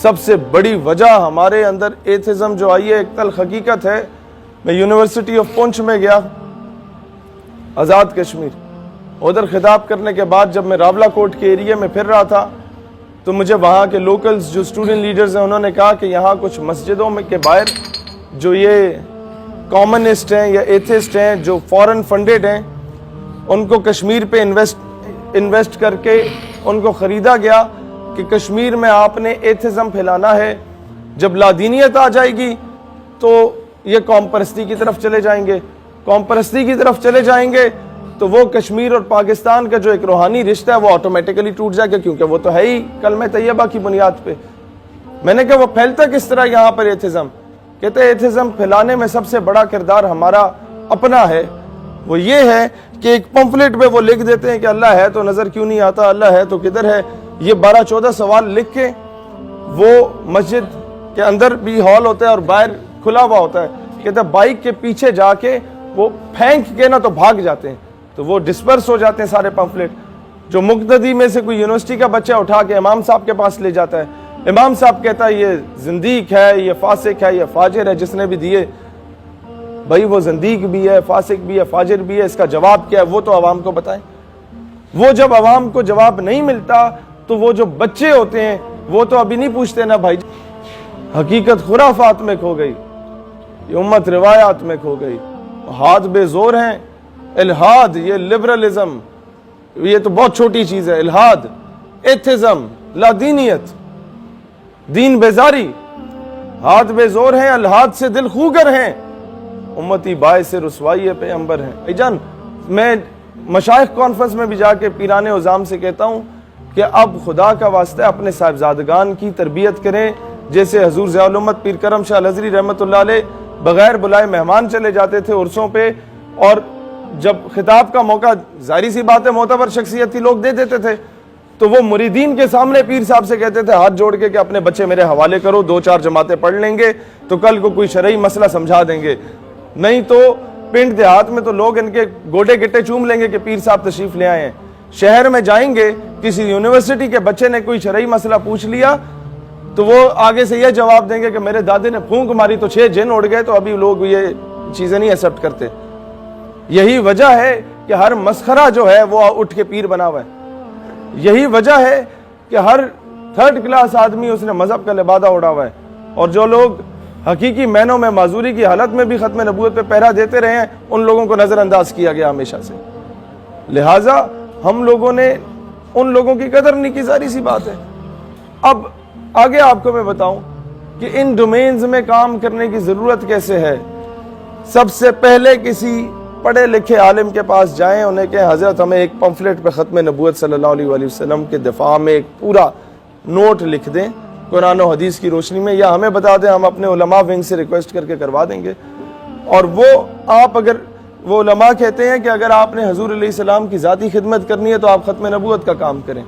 سب سے بڑی وجہ ہمارے اندر ایتھزم جو آئی ہے، ایک تلخ حقیقت ہے. میں یونیورسٹی آف پونچھ میں گیا، آزاد کشمیر. ادھر خطاب کرنے کے بعد جب میں راولہ کوٹ کے ایریے میں پھر رہا تھا تو مجھے وہاں کے لوکلز جو اسٹوڈنٹ لیڈرز ہیں انہوں نے کہا کہ یہاں کچھ مسجدوں میں کے باہر جو یہ کامنسٹ ہیں یا ایتھسٹ ہیں جو فورن فنڈڈ ہیں، ان کو کشمیر پہ انویسٹ کر کے ان کو خریدا گیا کہ کشمیر میں آپ نے ایتھزم پھیلانا ہے، جب لادینیت آ جائے گی تو یہ قوم پرستی کی طرف چلے جائیں گے، قوم پرستی کی طرف چلے جائیں گے تو وہ کشمیر اور پاکستان کا جو ایک روحانی رشتہ ہے وہ آٹومیٹکلی ٹوٹ جائے گا، کیونکہ وہ تو ہے ہی کلمہ طیبہ کی بنیاد پہ. میں نے کہا وہ پھیلتا کس طرح یہاں پر ایتھزم؟ کہتے ہیں ایتھزم پھیلانے میں سب سے بڑا کردار ہمارا اپنا ہے. وہ یہ ہے کہ ایک پمفلٹ پہ وہ لکھ دیتے ہیں کہ اللہ ہے تو نظر کیوں نہیں آتا، اللہ ہے تو کدھر ہے. یہ 12-14 سوال لکھ کے وہ مسجد کے اندر بھی ہال ہوتا ہے اور باہر کھلا ہوا ہوتا ہے. کہتے ہیں بائک کے پیچھے جا کے وہ پھینک کے نا تو بھاگ جاتے ہیں، تو وہ ڈسپرس ہو جاتے ہیں سارے پمفلٹ. جو مقتدی میں سے کوئی یونیورسٹی کا بچہ اٹھا کے امام صاحب کے پاس لے جاتا ہے، امام صاحب کہتا ہے یہ زندیق ہے، یہ فاسق ہے، یہ فاجر ہے جس نے بھی دیے. بھائی وہ زندیق بھی ہے، فاسق بھی ہے، فاجر بھی ہے، اس کا جواب کیا ہے وہ تو عوام کو بتائیں. وہ جب عوام کو جواب نہیں ملتا تو وہ جو بچے ہوتے ہیں وہ تو ابھی نہیں پوچھتے نا بھائی. حقیقت خرافات میں کھو گئی، یہ امت روایات میں کھو گئی، ہاتھ بے زور ہیں. الہاد، یہ لبرلزم، یہ تو بہت چھوٹی چیز ہے. الہاد، ایتھزم، لادینیت، دین بیزاری، ہاتھ بے زور ہیں، الہاد سے دل خوگر ہیں، امتی باعث رسوائی پیغمبر ہیں. بھائی جان، میں مشائخ کانفرنس میں بھی جا کے پیران عظام سے کہتا ہوں کہ اب خدا کا واسطہ اپنے صاحبزادگان کی تربیت کریں، جیسے حضور ضیاء الامت پیر کرم شاہ الازہری رحمۃ اللہ علیہ بغیر بلائے مہمان چلے جاتے تھے عرسوں پہ، اور جب خطاب کا موقع ظاہری سی بات ہے معتبر شخصیتی لوگ دے دیتے تھے تو وہ مریدین کے سامنے پیر صاحب سے کہتے تھے ہاتھ جوڑ کے کہ اپنے بچے میرے حوالے کرو، 2-4 جماعتیں پڑھ لیں گے تو کل کو کوئی شرعی مسئلہ سمجھا دیں گے، نہیں تو پنڈ دیہات میں تو لوگ ان کے گوڈے گٹے چوم لیں گے کہ پیر صاحب تشریف لے آئے ہیں. شہر میں جائیں گے، کسی یونیورسٹی کے بچے نے کوئی شرعی مسئلہ پوچھ لیا تو وہ آگے سے یہ جواب دیں گے کہ میرے دادے نے پھونک ماری تو 6 جن اڑ گئے. تو ابھی لوگ یہ چیزیں نہیں ایکسپٹ کرتے. یہی وجہ ہے کہ ہر مسخرہ جو ہے وہ اٹھ کے پیر بنا ہوا ہے. یہی وجہ ہے کہ ہر 3rd کلاس آدمی اس نے مذہب کا لبادہ اڑا ہوا ہے، اور جو لوگ حقیقی معنوں میں معذوری کی حالت میں بھی ختم نبوت پہ پہرا دیتے رہے ہیں ان لوگوں کو نظر انداز کیا گیا ہمیشہ سے. لہٰذا ہم لوگوں نے ان لوگوں کی قدر نہیں کی، ظاہری سی بات ہے. اب آگے آپ کو میں بتاؤں کہ ان ڈومینز میں کام کرنے کی ضرورت کیسے ہے. سب سے پہلے کسی پڑھے لکھے عالم کے پاس جائیں، انہیں کہیں حضرت ہمیں ایک پمفلٹ پہ ختم نبوت صلی اللہ علیہ وآلہ وسلم کے دفاع میں ایک پورا نوٹ لکھ دیں قرآن و حدیث کی روشنی میں، یا ہمیں بتا دیں، ہم اپنے علماء ونگ سے ریکویسٹ کر کے کروا دیں گے. اور وہ آپ اگر وہ علماء کہتے ہیں کہ اگر آپ نے حضور علیہ السلام کی ذاتی خدمت کرنی ہے تو آپ ختم نبوت کا کام کریں.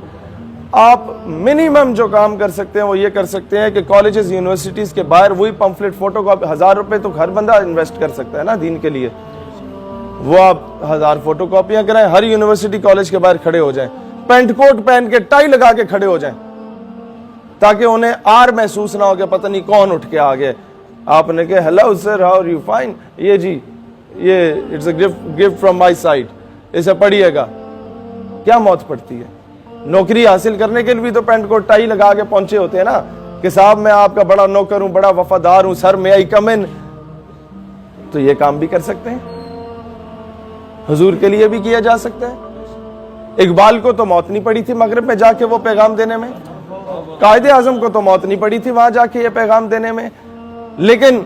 آپ منیمم جو کام کر سکتے ہیں وہ یہ کر سکتے ہیں کہ کالجز یونیورسٹیز کے باہر وہی پمفلٹ فوٹو کاپی 1000 روپے تو ہر بندہ انویسٹ کر سکتا ہے نا دین کے لیے، وہ آپ 1000 فوٹو کاپیاں کرائیں، ہر یونیورسٹی کالج کے باہر کھڑے ہو جائیں، پینٹ کوٹ پہن کے ٹائی لگا کے کھڑے ہو جائیں تاکہ انہیں آر محسوس نہ ہو کہ پتہ نہیں کون اٹھ کے آ گئے. آپ نے کہا hello sir, how are you? Fine. یہ جی یہ it's a gift from my side, اسے پڑھیے گا. کیا موت پڑتی ہے؟ نوکری حاصل کرنے کے لیے بھی تو پینٹ کوٹ ٹائی لگا کے پہنچے ہوتے ہیں نا کہ صاحب میں آپ کا بڑا نوکر ہوں، بڑا وفادار ہوں، سر میں آئی کم ان. تو یہ کام بھی کر سکتے ہیں، حضور کے لیے بھی کیا جا سکتا ہے. اقبال کو تو موت نہیں پڑی تھی مغرب میں جا کے وہ پیغام دینے میں، قائد اعظم کو تو موت نہیں پڑی تھی وہاں جا کے یہ پیغام دینے میں، لیکن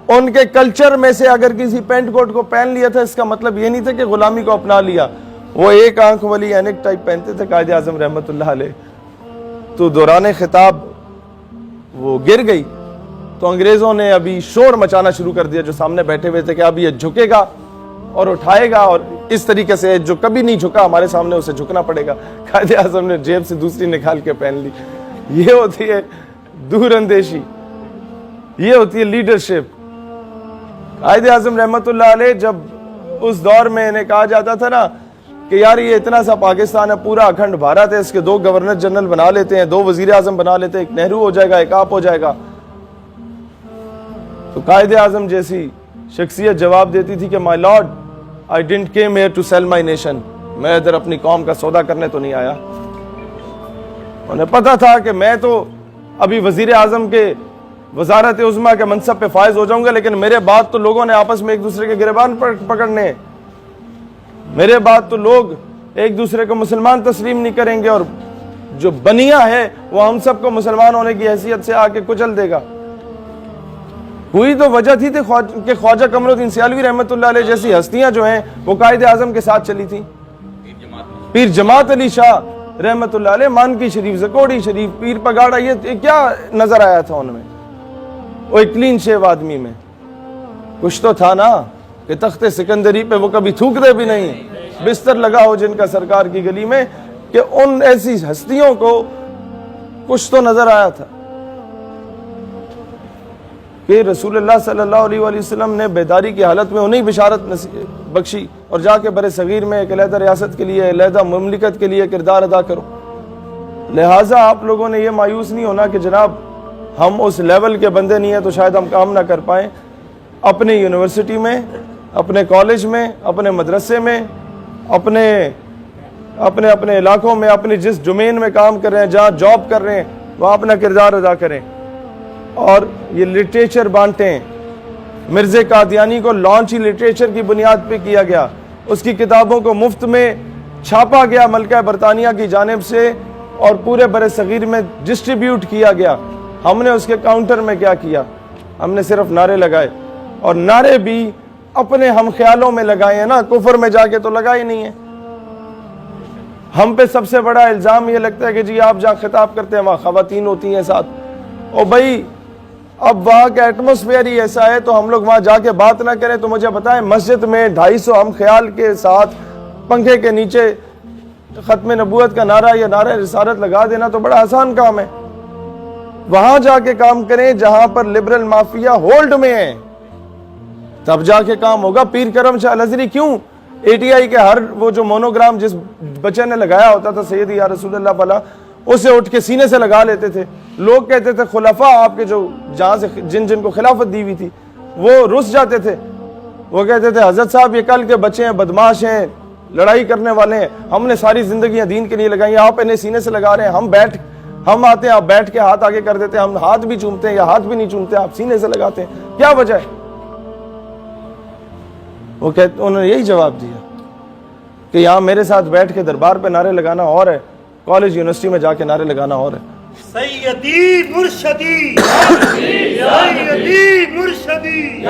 ان کے کلچر میں سے اگر کسی پینٹ کوٹ کو پہن لیا تھا اس کا مطلب یہ نہیں تھا کہ غلامی کو اپنا لیا. وہ ایک آنکھ والی اینک ٹائپ پہنتے تھے قائد اعظم رحمت اللہ علیہ. تو دوران خطاب وہ گر گئی تو انگریزوں نے ابھی شور مچانا شروع کر دیا جو سامنے بیٹھے ہوئے تھے کہ اب یہ جھکے گا اور اٹھائے گا، اور اس طریقے سے جو کبھی نہیں جھکا ہمارے سامنے اسے جھکنا پڑے گا. قائد اعظم نے جیب سے دوسری نکال کے پہن لی. یہ ہوتی ہے دور اندیشی، یہ ہوتی ہے لیڈرشپ. قائد اعظم رحمت اللہ علیہ جب اس دور میں انہیں کہا جاتا تھا نا کہ یار یہ اتنا سا پاکستان ہے, پورا اکھنڈ بھارت ہے, اس کے 2 گورنر جنرل بنا لیتے ہیں, 2 وزیر اعظم بنا لیتے ہیں, ایک نہرو ہو جائے گا, ایک آپ ہو جائے گا. تو قائد اعظم جیسی شخصیت جواب دیتی تھی کہ my lord, I didn't came here to sell my nation, میں ادھر اپنی قوم کا سودا کرنے تو نہیں آیا. انہیں پتا تھا کہ میں تو ابھی وزیر اعظم کے وزارت عظمیٰ کے منصب پہ فائز ہو جاؤں گا, لیکن میرے بعد تو لوگوں نے آپس میں ایک دوسرے کے گریبان پکڑنے ہیں, میرے بعد تو لوگ ایک دوسرے کو مسلمان تسلیم نہیں کریں گے, اور جو بنیا ہے وہ ہم سب کو مسلمان ہونے کی حیثیت سے آ کے کچل دے گا. ہوئی تو وجہ تھی کہ خواجہ قمر الدین سیالوی رحمۃ اللہ علیہ جیسی ہستیاں جو ہیں وہ قائد اعظم کے ساتھ چلی تھیں. پیر جماعت علی شاہ رحمۃ اللہ علیہ, مانکی شریف, زکوڑی شریف, پیر پگاڑا, یہ کیا نظر آیا تھا ان میں؟ وہ ایک کلین شیو آدمی میں کچھ تو تھا نا کہ تخت سکندری پہ وہ کبھی تھوکتے بھی نہیں, بستر لگا ہو جن کا سرکار کی گلی میں, کہ ان ایسی ہستیوں کو کچھ تو نظر آیا تھا کہ رسول اللہ صلی اللہ علیہ وآلہ وسلم نے بیداری کی حالت میں انہیں بشارت بخشی, اور جا کے بر صغیر میں ایک علیحدہ ریاست کے لیے, علیحدہ مملکت کے لیے کردار ادا کرو. لہٰذا آپ لوگوں نے یہ مایوس نہیں ہونا کہ جناب ہم اس لیول کے بندے نہیں ہیں تو شاید ہم کام نہ کر پائیں. اپنے یونیورسٹی میں, اپنے کالج میں, اپنے مدرسے میں, اپنے علاقوں میں, اپنے جس ڈومین میں کام کر رہے ہیں, جہاں جاب کر رہے ہیں, وہاں اپنا کردار ادا کریں. اور یہ لٹریچر بانٹیں. مرزا قادیانی کو لانچ ہی لٹریچر کی بنیاد پہ کیا گیا, اس کی کتابوں کو مفت میں چھاپا گیا ملکہ برطانیہ کی جانب سے اور پورے بر صغیر میں ڈسٹریبیوٹ کیا گیا. ہم نے اس کے کاؤنٹر میں کیا کیا؟ ہم نے صرف نعرے لگائے, اور نعرے بھی اپنے ہم خیالوں میں لگائے ہیں نا, کفر میں جا کے تو لگائے نہیں ہیں. ہم پہ سب سے بڑا الزام یہ لگتا ہے کہ جی آپ جہاں خطاب کرتے ہیں وہاں خواتین ہوتی ہیں ساتھ. او بھائی اب وہاں کا ایٹماسفیئر ہی ایسا ہے تو ہم لوگ وہاں جا کے بات نہ کریں؟ تو مجھے بتائیں, مسجد میں 250 ہم خیال کے ساتھ پنکھے کے نیچے ختم نبوت کا نعرہ یا نعرہ رسالت لگا دینا تو بڑا آسان کام ہے. وہاں جا کے کام کریں جہاں پر لبرل مافیا ہولڈ میں ہے, تب جا کے کام ہوگا. پیر کرم شاہ الازہری کیوں ATI کے ہر وہ جو مونوگرام جس بچے نے لگایا ہوتا تھا سیدی یا رسول اللہ بھلا, اسے اٹھ کے سینے سے لگا لیتے تھے. لوگ کہتے تھے خلفاء آپ کے جو جہاں سے جن کو خلافت دی ہوئی تھی وہ رس جاتے تھے, وہ کہتے تھے حضرت صاحب یہ کل کے بچے ہیں, بدماش ہیں, لڑائی کرنے والے ہیں, ہم نے ساری زندگیاں دین کے لیے لگائی, آپ انہیں سینے سے لگا رہے ہیں. ہم آتے ہیں, آپ بیٹھ کے ہاتھ آگے کر دیتے ہیں, ہم ہاتھ بھی چومتے ہیں یا ہاتھ بھی نہیں چومتے, آپ سینے سے لگاتے ہیں, کیا وجہ ہے؟ وہ کہتے, انہوں نے یہی جواب دیا کہ یہاں میرے ساتھ بیٹھ کے دربار پہ نعرے لگانا اور ہے, کالج یونیورسٹی میں جا کے نعرے لگانا اور ہے. سیدی مرشدی سیدی مرشدی